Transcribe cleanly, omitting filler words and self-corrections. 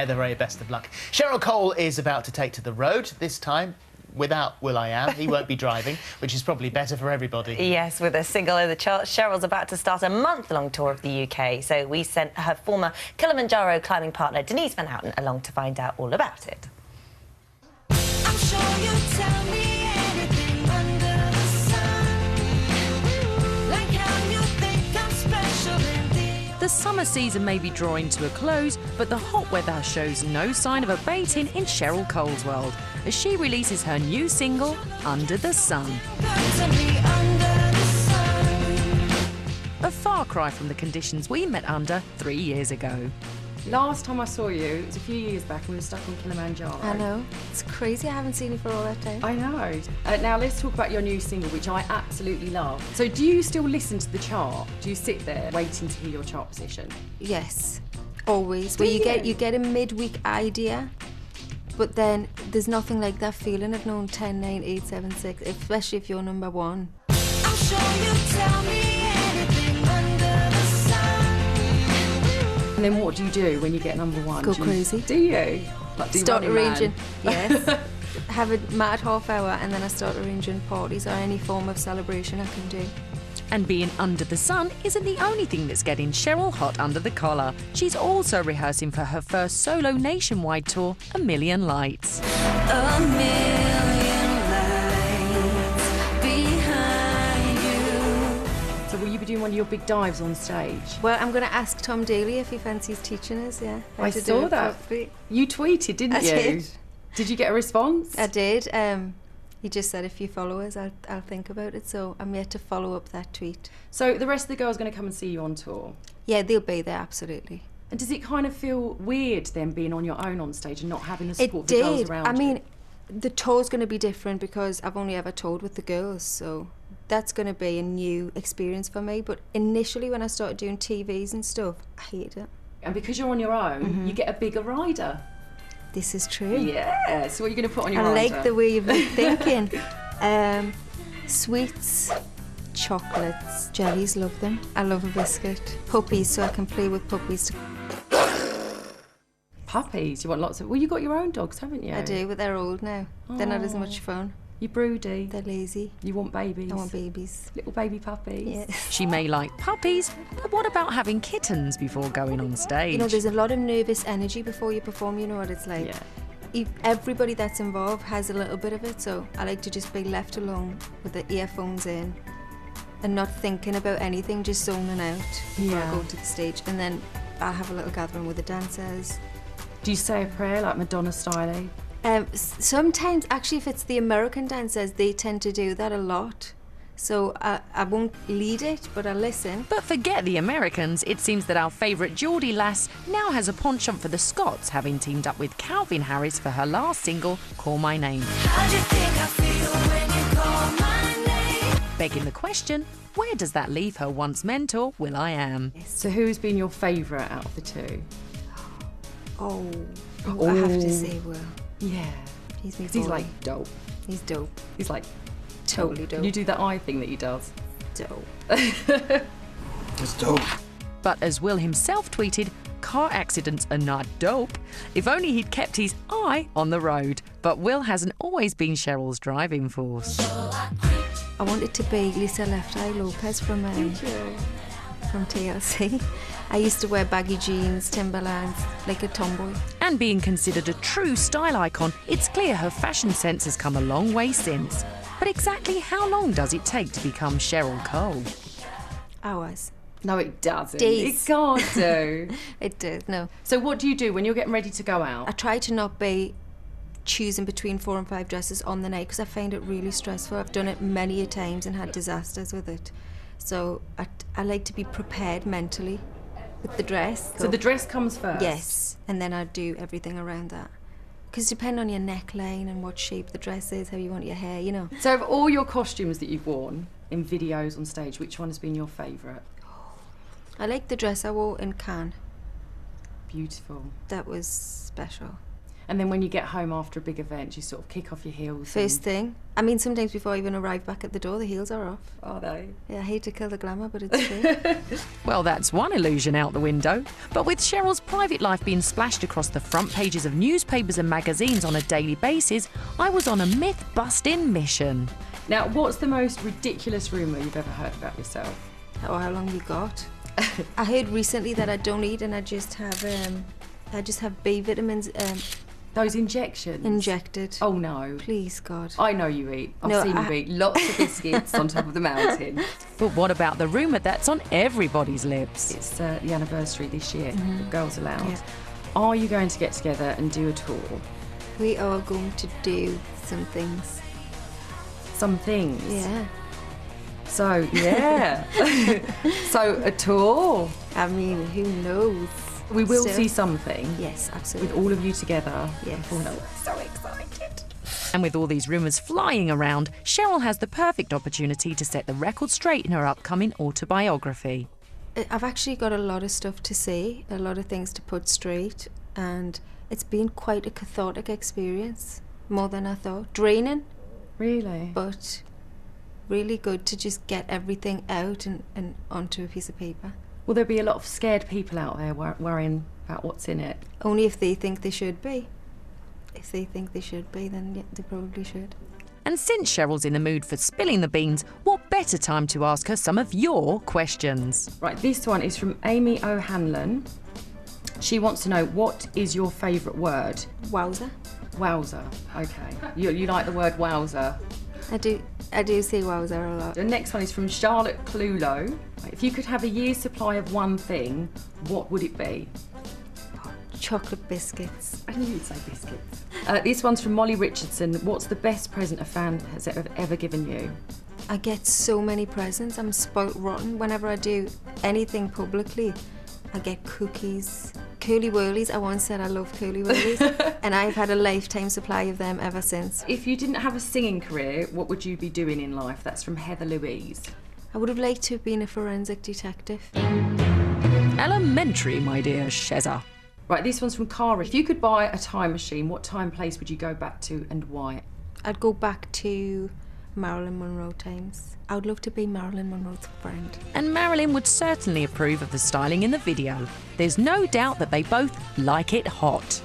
The very best of luck. Cheryl Cole is about to take to the road, this time without will.i.am. He won't be driving, which is probably better for everybody. Yes, with a single in the charts, Cheryl's about to start a month-long tour of the UK, so we sent her former Kilimanjaro climbing partner Denise Van Outen along to find out all about it. I'm sure you'll tell me anything under the sun, like how you think I'm special in The summer season may be drawing to a close, but the hot weather shows no sign of abating in Cheryl Cole's world as she releases her new single, Under the Sun. A far cry from the conditions we met under 3 years ago. Last time I saw you, it was a few years back and we were stuck on Kilimanjaro. I know. It's crazy. I haven't seen you for all that time. I know. Now let's talk about your new single, which I absolutely love. So do you still listen to the chart? Do you sit there waiting to hear your chart position? Yes, always. Where you get a midweek idea, but then there's nothing like that feeling of knowing 10, 9, 8, 7, 6, especially if you're number one. I'm sure you'll tell me anything under the sun. And then what do you do when you get number one? Go crazy. Do you? Like, do you Start Running Man? arranging. Yes. Have a mad half hour and then I start arranging parties or any form of celebration I can do. And being under the sun isn't the only thing that's getting Cheryl hot under the collar. She's also rehearsing for her first solo nationwide tour, A Million Lights. A million lights behind you. So will you be doing one of your big dives on stage? Well, I'm going to ask Tom Daley if he fancies teaching us, yeah. How I to do saw it that. properly. You tweeted, didn't I you? did. Did you get a response? I did. He just said if you follow us, I'll think about it. So I'm yet to follow up that tweet. So the rest of the girls are going to come and see you on tour. Yeah, they'll be there, absolutely. And does it kind of feel weird then being on your own on stage and not having the It support of the girls did. around I you? mean, the tour's going to be different because I've only ever toured with the girls, so that's going to be a new experience for me. But initially, when I started doing TVs and stuff, I hated it. And because you're on your own, you get a bigger rider. This is true. Yeah. So what are you going to put on your I rider? like the way you've been thinking. Sweets, chocolates, jellies, love them. I love a biscuit. Puppies, so I can play with puppies. Puppies. You want lots of... Well, you got your own dogs, haven't you? I do, but they're old now. They're not as Oh. much fun. You're broody. They're lazy. You want babies. I want babies. Little baby puppies. Yeah. She may like puppies, but what about having kittens before going on stage? You know, there's a lot of nervous energy before you perform. You know what it's like. Yeah. Everybody that's involved has a little bit of it, so I like to just be left alone with the earphones in and not thinking about anything, just zoning out before I Yeah. go to the stage. And then I'll have a little gathering with the dancers. Do you say a prayer like Madonna style? Sometimes, actually, if it's the American dancers, they tend to do that a lot. So I won't lead it, but I listen. But forget the Americans, it seems that our favourite Geordie lass now has a penchant for the Scots, having teamed up with Calvin Harris for her last single, Call My Name. How do you think I feel when you call my name? Begging the question, where does that leave her once mentor, will.i.am? So who's been your favourite out of the two? Oh, I have to say, Will. Yeah. He's me 'Cause he's boy. like dope. He's dope. He's like Totally Can dope. you do that eye thing that he does? Dope. It's dope. But as Will himself tweeted, car accidents are not dope. If only he'd kept his eye on the road. But Will hasn't always been Cheryl's driving force. I wanted to be Lisa Left Eye Lopez from TLC. I used to wear baggy jeans, Timberlands, like a tomboy. And being considered a true style icon, it's clear her fashion sense has come a long way since. But exactly how long does it take to become Cheryl Cole? Hours. No, it doesn't. Days. It can't do. It did, no. So what do you do when you're getting ready to go I out? try to not be choosing between 4 and 5 dresses on the night because I find it really stressful. I've done it many a times and had disasters with it. So I like to be prepared mentally with the dress. So the dress comes first? Yes, and then I do everything around that. Because depending on your neckline and what shape the dress is, how you want your hair, you know. So of all your costumes that you've worn in videos on stage, which one has been your favourite? I like the dress I wore in Cannes. Beautiful. That was special. And then when you get home after a big event, you sort of kick off your heels. First thing. I mean, sometimes before I even arrive back at the door, the heels are off. Are they? Yeah, I hate to kill the glamour, but it's true. Well, that's one illusion out the window. But with Cheryl's private life being splashed across the front pages of newspapers and magazines on a daily basis, I was on a myth-busting mission. Now, what's the most ridiculous rumour you've ever heard about yourself? Oh, how long you got? I heard recently that I don't eat and I just have B vitamins Those injections? injected. Oh, no. Please, God. I know you eat. I've No, seen you eat lots of biscuits on top of the mountain. But what about the rumour that's on everybody's lips? It's the anniversary this year of Girls Aloud. Yeah. Are you going to get together and do a tour? We are going to do some things. Some things? Yeah. So, yeah. So, a tour? I mean, who knows? We will Still. see something. Yes, With absolutely. all of you together. Yes. Oh, no, so excited. And with all these rumours flying around, Cheryl has the perfect opportunity to set the record straight in her upcoming autobiography. I've actually got a lot of stuff to say, a lot of things to put straight, and it's been quite a cathartic experience, more than I thought. Draining, Really? but really good to just get everything out and onto a piece of paper. Will there be a lot of scared people out there worrying about what's in it? Only if they think they should be. If they think they should be, then yeah, they probably should. And since Cheryl's in the mood for spilling the beans, what better time to ask her some of your questions? Right, this one is from Amy O'Hanlon. She wants to know, what is your favourite word? Wowzer. Wowzer. Okay. You like the word wowzer? I do say wowzer a lot. The next one is from Charlotte Clulo. Right, if you could have a year's supply of one thing, what would it be? Chocolate biscuits. I knew you'd say biscuits. This one's from Molly Richardson. What's the best present a fan has ever given you? I get so many presents. I'm spoilt rotten. Whenever I do anything publicly, I get cookies, curly whirlies. I once said I love curly whirlies, and I've had a lifetime supply of them ever since. If you didn't have a singing career, what would you be doing in life? That's from Heather Louise. I would have liked to have been a forensic detective. Elementary, my dear Shezza. Right, this one's from Cara. If you could buy a time machine, what time place would you go back to and why? I'd go back to Marilyn Monroe times. I would love to be Marilyn Monroe's friend. And Marilyn would certainly approve of the styling in the video. There's no doubt that they both like it hot.